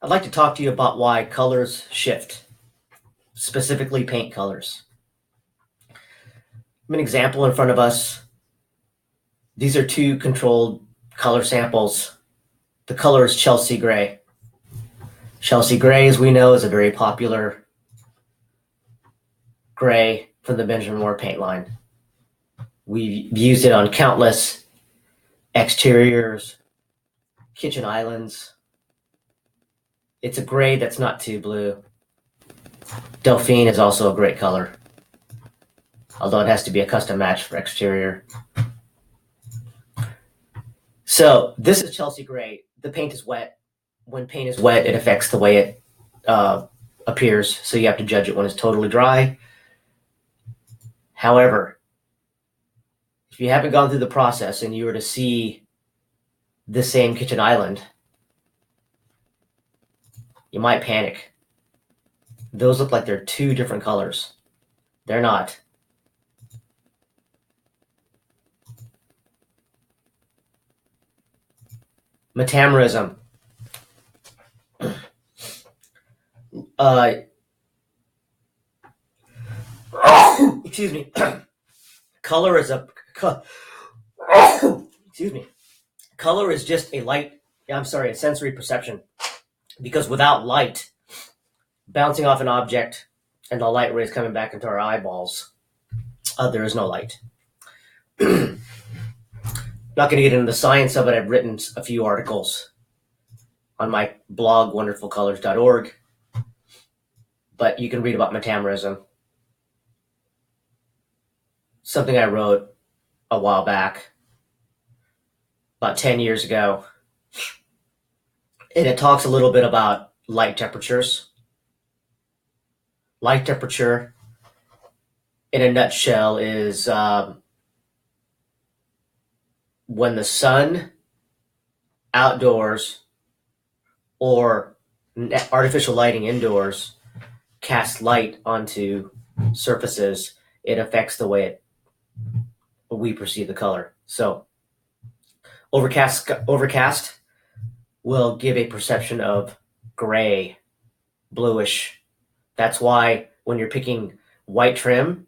I'd like to talk to you about why colors shift, specifically paint colors. An example in front of us. These are two controlled color samples. The color is Chelsea gray. Chelsea gray, as we know, is a very popular gray from the Benjamin Moore paint line. We've used it on countless exteriors, kitchen islands. It's a gray that's not too blue. Delphine is also a great color, although it has to be a custom match for exterior. So this is Chelsea gray. The paint is wet. When paint is wet, it affects the way it appears, so you have to judge it when it's totally dry. However, if you haven't gone through the process and you were to see the same kitchen island, you might panic. Those look like they're two different colors. They're not. Metamerism. Excuse me. Color is excuse me. Color is just a sensory perception. Because without light bouncing off an object and the light rays coming back into our eyeballs, there is no light. Not going to get into the science of it. I've written a few articles on my blog, wonderfulcolors.org, but you can read about metamerism. Something I wrote a while back, about 10 years ago, and it talks a little bit about light temperatures. Light temperature, in a nutshell, is when the sun outdoors or artificial lighting indoors casts light onto surfaces, it affects the way we perceive the color. So overcast will give a perception of gray, bluish. That's why when you're picking white trim,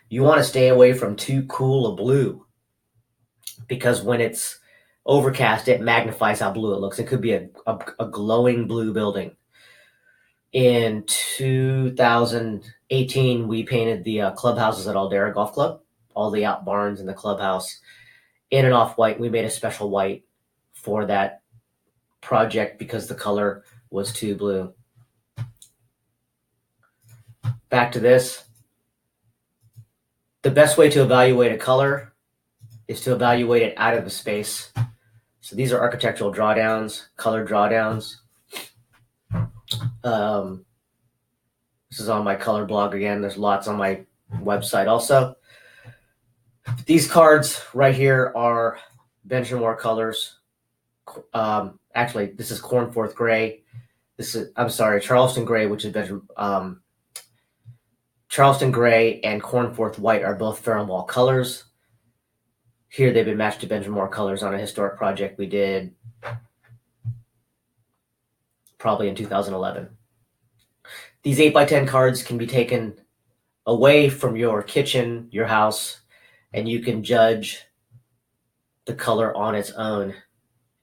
you want to stay away from too cool a blue, because when it's overcast, it magnifies how blue it looks. It could be a glowing blue building. In 2018, we painted the clubhouses at Aldera Golf Club, all the out barns in the clubhouse, in an off-white. We made a special white for that project because the color was too blue. Back to this. The best way to evaluate a color is to evaluate it out of the space. So these are architectural drawdowns, color drawdowns. This is on my color blog again. There's lots on my website also. These cards right here are Benjamin Moore colors. Actually, this is Cornforth Gray. Charleston Gray, which is Charleston Gray and Cornforth White are both Farrell colors. Here they've been matched to Benjamin Moore colors on a historic project we did probably in 2011. These 8x10 cards can be taken away from your kitchen, your house, and you can judge the color on its own.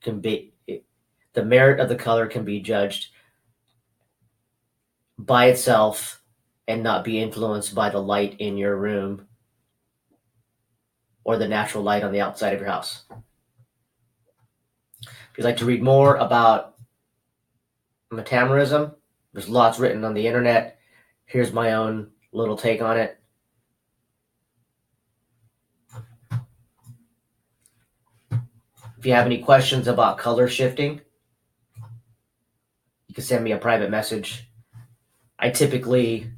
The merit of the color can be judged by itself and not be influenced by the light in your room or the natural light on the outside of your house. If you'd like to read more about metamerism, there's lots written on the internet. Here's my own little take on it. If you have any questions about color shifting, you can send me a private message. I typically,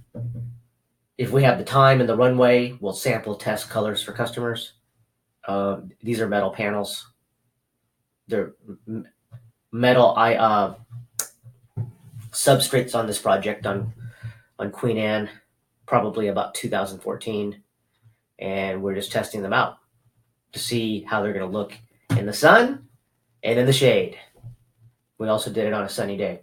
if we have the time and the runway, we'll sample test colors for customers. These are metal panels. They're metal substrates on this project on Queen Anne, probably about 2014. And we're just testing them out to see how they're going to look in the sun and in the shade. We also did it on a sunny day.